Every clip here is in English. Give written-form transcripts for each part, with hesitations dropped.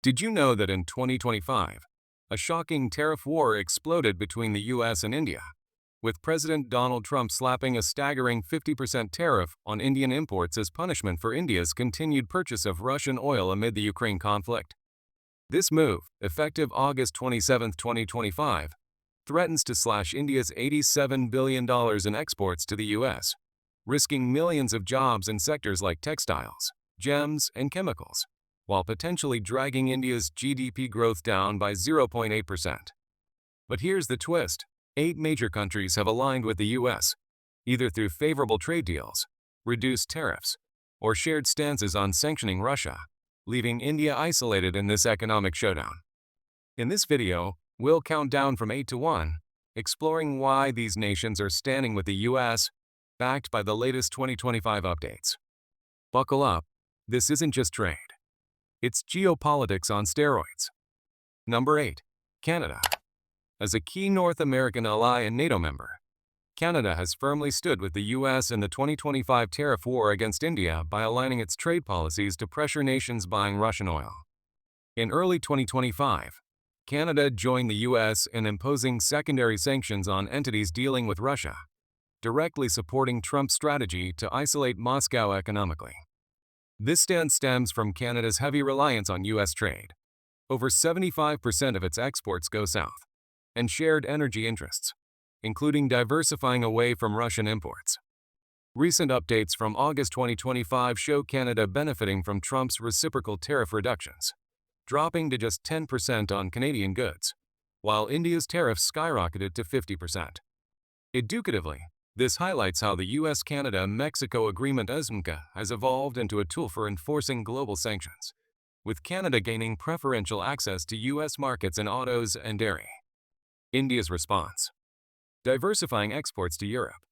Did you know that in 2025, a shocking tariff war exploded between the U.S. and India, with President Donald Trump slapping a staggering 50% tariff on Indian imports as punishment for India's continued purchase of Russian oil amid the Ukraine conflict? This move, effective August 27, 2025, threatens to slash India's $87 billion in exports to the U.S., risking millions of jobs in sectors like textiles, gems, and chemicals, while potentially dragging India's GDP growth down by 0.8%. But here's the twist. 8 major countries have aligned with the U.S., either through favorable trade deals, reduced tariffs, or shared stances on sanctioning Russia, leaving India isolated in this economic showdown. In this video, we'll count down from 8 to 1, exploring why these nations are standing with the U.S., backed by the latest 2025 updates. Buckle up, this isn't just trade. It's geopolitics on steroids. Number 8. Canada. As a key North American ally and NATO member, Canada has firmly stood with the U.S. in the 2025 tariff war against India by aligning its trade policies to pressure nations buying Russian oil. In early 2025, Canada joined the U.S. in imposing secondary sanctions on entities dealing with Russia, directly supporting Trump's strategy to isolate Moscow economically. This stance stems from Canada's heavy reliance on U.S. trade. Over 75% of its exports go south, and shared energy interests, including diversifying away from Russian imports. Recent updates from August 2025 show Canada benefiting from Trump's reciprocal tariff reductions, dropping to just 10% on Canadian goods, while India's tariffs skyrocketed to 50%. Educatively, this highlights how the U.S.-Canada-Mexico Agreement (USMCA) has evolved into a tool for enforcing global sanctions, with Canada gaining preferential access to U.S. markets in autos and dairy. India's response: diversifying exports to Europe.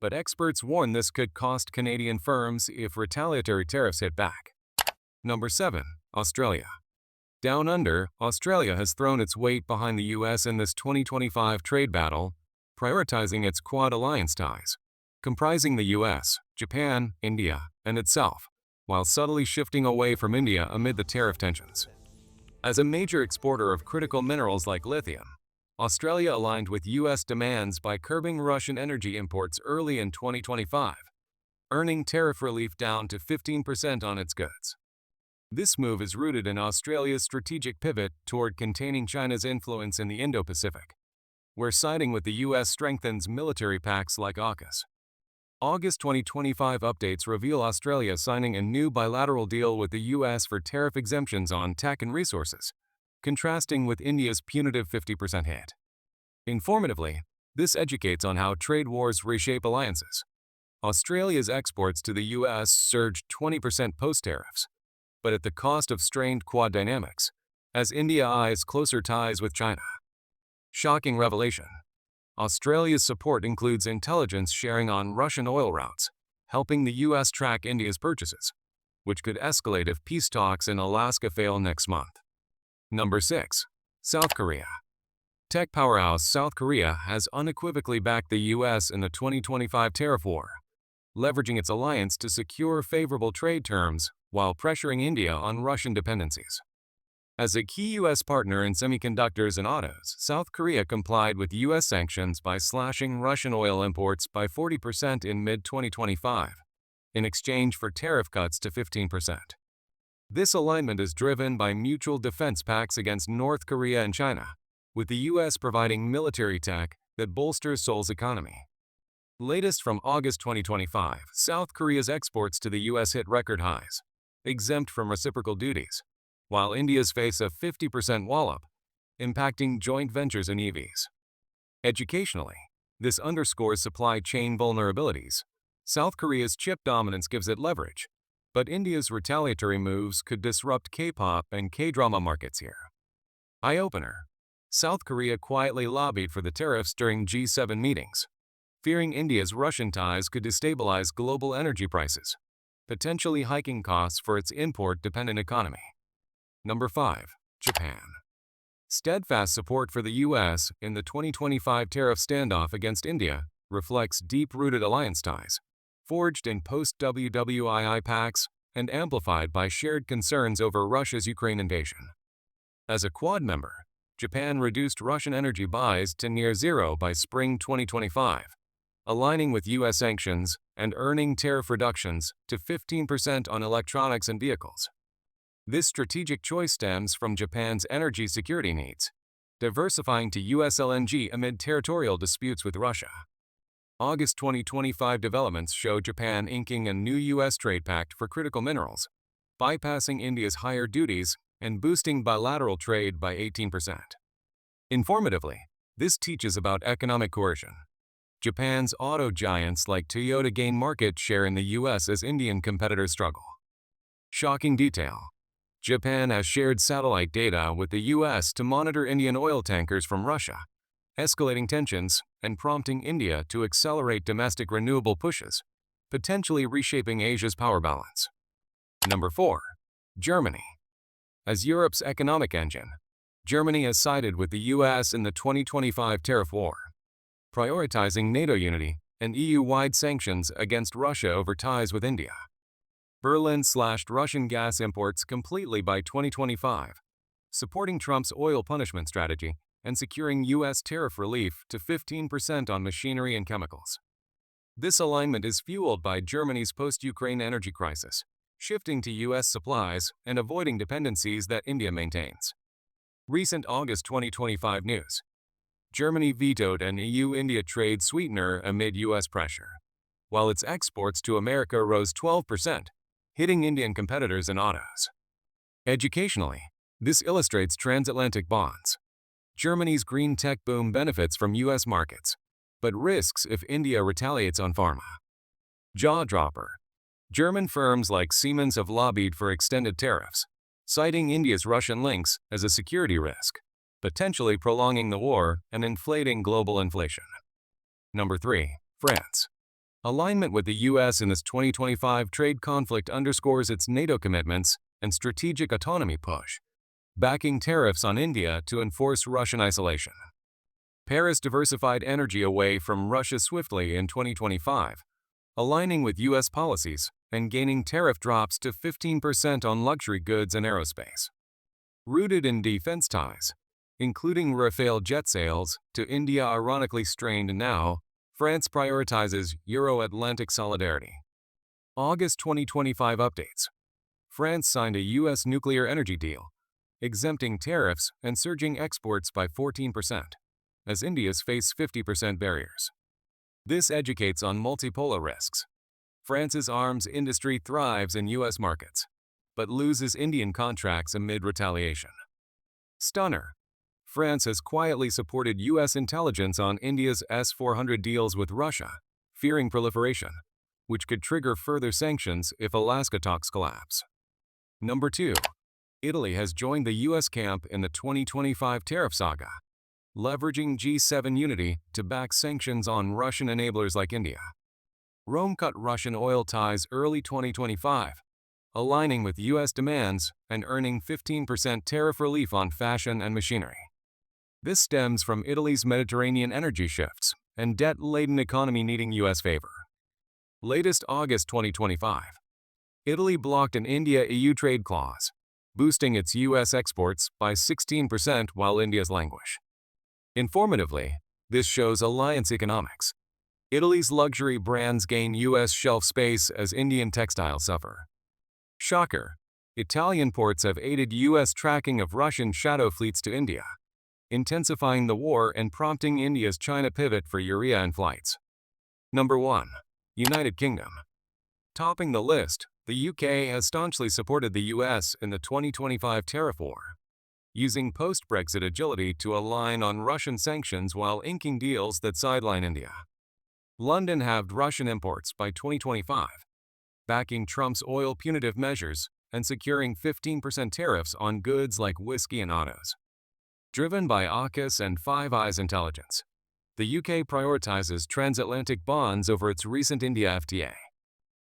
But experts warn this could cost Canadian firms if retaliatory tariffs hit back. Number 7. Australia. Down under, Australia has thrown its weight behind the U.S. in this 2025 trade battle, prioritizing its Quad alliance ties, comprising the U.S., Japan, India, and itself, while subtly shifting away from India amid the tariff tensions. As a major exporter of critical minerals like lithium, Australia aligned with U.S. demands by curbing Russian energy imports early in 2025, earning tariff relief down to 15% on its goods. This move is rooted in Australia's strategic pivot toward containing China's influence in the Indo-Pacific, where siding with the U.S. strengthens military pacts like AUKUS. August 2025 updates reveal Australia signing a new bilateral deal with the U.S. for tariff exemptions on tech and resources, contrasting with India's punitive 50% hit. Informatively, this educates on how trade wars reshape alliances. Australia's exports to the U.S. surged 20% post-tariffs, but at the cost of strained Quad dynamics, as India eyes closer ties with China. Shocking revelation: Australia's support includes intelligence sharing on Russian oil routes, helping the U.S. track India's purchases, which could escalate if peace talks in Alaska fail next month. Number 6. South Korea. Tech powerhouse South Korea has unequivocally backed the U.S. in the 2025 tariff war, leveraging its alliance to secure favorable trade terms while pressuring India on Russian dependencies. As a key U.S. partner in semiconductors and autos, South Korea complied with U.S. sanctions by slashing Russian oil imports by 40% in mid-2025, in exchange for tariff cuts to 15%. This alignment is driven by mutual defense pacts against North Korea and China, with the U.S. providing military tech that bolsters Seoul's economy. Latest from August 2025, South Korea's exports to the U.S. hit record highs, exempt from reciprocal duties, while India's face a 50% wallop, impacting joint ventures in EVs. Educationally, this underscores supply chain vulnerabilities. South Korea's chip dominance gives it leverage, but India's retaliatory moves could disrupt K-pop and K-drama markets here. Eye-opener: South Korea quietly lobbied for the tariffs during G7 meetings, fearing India's Russian ties could destabilize global energy prices, potentially hiking costs for its import-dependent economy. Number 5. Japan. Steadfast support for the U.S. in the 2025 tariff standoff against India reflects deep-rooted alliance ties, forged in post-WWII pacts and amplified by shared concerns over Russia's Ukraine invasion. As a Quad member, Japan reduced Russian energy buys to near zero by spring 2025, aligning with U.S. sanctions and earning tariff reductions to 15% on electronics and vehicles. This strategic choice stems from Japan's energy security needs, diversifying to U.S. LNG amid territorial disputes with Russia. August 2025 developments show Japan inking a new U.S. trade pact for critical minerals, bypassing India's higher duties and boosting bilateral trade by 18%. Informatively, this teaches about economic coercion. Japan's auto giants like Toyota gain market share in the U.S. as Indian competitors struggle. Shocking detail. Japan has shared satellite data with the U.S. to monitor Indian oil tankers from Russia, escalating tensions and prompting India to accelerate domestic renewable pushes, potentially reshaping Asia's power balance. Number 4. Germany. As Europe's economic engine, Germany has sided with the U.S. in the 2025 tariff war, prioritizing NATO unity and EU-wide sanctions against Russia over ties with India. Berlin slashed Russian gas imports completely by 2025, supporting Trump's oil punishment strategy and securing U.S. tariff relief to 15% on machinery and chemicals. This alignment is fueled by Germany's post-Ukraine energy crisis, shifting to U.S. supplies and avoiding dependencies that India maintains. Recent August 2025 news. Germany vetoed an EU-India trade sweetener amid U.S. pressure, while its exports to America rose 12%, hitting Indian competitors in autos. Educationally, this illustrates transatlantic bonds. Germany's green tech boom benefits from U.S. markets, but risks if India retaliates on pharma. Jaw-dropper. German firms like Siemens have lobbied for extended tariffs, citing India's Russian links as a security risk, potentially prolonging the war and inflating global inflation. Number 3. France. Alignment with the U.S. in this 2025 trade conflict underscores its NATO commitments and strategic autonomy push, backing tariffs on India to enforce Russian isolation. Paris diversified energy away from Russia swiftly in 2025, aligning with U.S. policies and gaining tariff drops to 15% on luxury goods and aerospace. Rooted in defense ties, including Rafale jet sales to India ironically strained now, France prioritizes Euro-Atlantic solidarity. August 2025 updates. France signed a U.S. nuclear energy deal, exempting tariffs and surging exports by 14%, as India's face 50% barriers. This educates on multipolar risks. France's arms industry thrives in U.S. markets, but loses Indian contracts amid retaliation. Stunner. France has quietly supported U.S. intelligence on India's S-400 deals with Russia, fearing proliferation, which could trigger further sanctions if Alaska talks collapse. Number 2. Italy has joined the U.S. camp in the 2025 tariff saga, leveraging G7 unity to back sanctions on Russian enablers like India. Rome cut Russian oil ties early 2025, aligning with U.S. demands and earning 15% tariff relief on fashion and machinery. This stems from Italy's Mediterranean energy shifts and debt-laden economy needing U.S. favor. Latest August 2025. Italy blocked an India-EU trade clause, boosting its U.S. exports by 16% while India's languish. Informatively, this shows alliance economics. Italy's luxury brands gain U.S. shelf space as Indian textiles suffer. Shocker. Italian ports have aided U.S. tracking of Russian shadow fleets to India, intensifying the war and prompting India's China pivot for urea and flights. Number 1. United Kingdom. Topping the list, the UK has staunchly supported the US in the 2025 tariff war, using post-Brexit agility to align on Russian sanctions while inking deals that sideline India. London halved Russian imports by 2025, backing Trump's oil punitive measures and securing 15% tariffs on goods like whiskey and autos. Driven by AUKUS and Five Eyes intelligence, the UK prioritizes transatlantic bonds over its recent India FTA.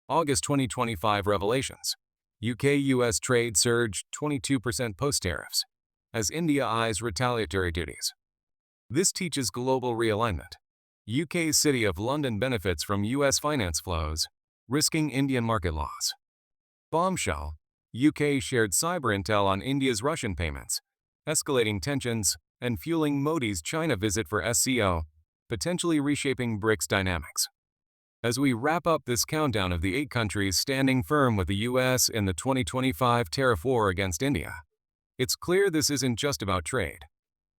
August 2025 revelations. UK-US trade surged 22% post-tariffs, as India eyes retaliatory duties. This teaches global realignment. UK's City of London benefits from US finance flows, risking Indian market loss. Bombshell. UK shared cyber intel on India's Russian payments, escalating tensions, and fueling Modi's China visit for SCO, potentially reshaping BRICS dynamics. As we wrap up this countdown of the 8 countries standing firm with the U.S. in the 2025 tariff war against India, it's clear this isn't just about trade.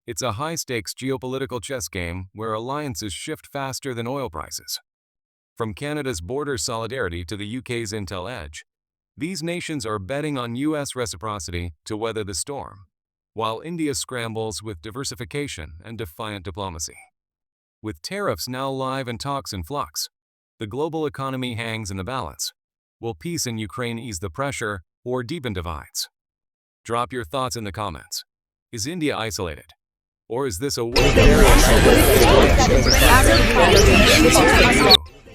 It's a high-stakes geopolitical chess game where alliances shift faster than oil prices. From Canada's border solidarity to the UK's intel edge, these nations are betting on U.S. reciprocity to weather the storm, while India scrambles with diversification and defiant diplomacy. With tariffs now live and talks in flux, the global economy hangs in the balance. Will peace in Ukraine ease the pressure or deepen divides? Drop your thoughts in the comments. Is India isolated? Or is this a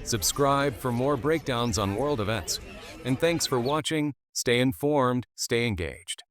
Subscribe for more breakdowns on world events. And thanks for watching. Stay informed, stay engaged.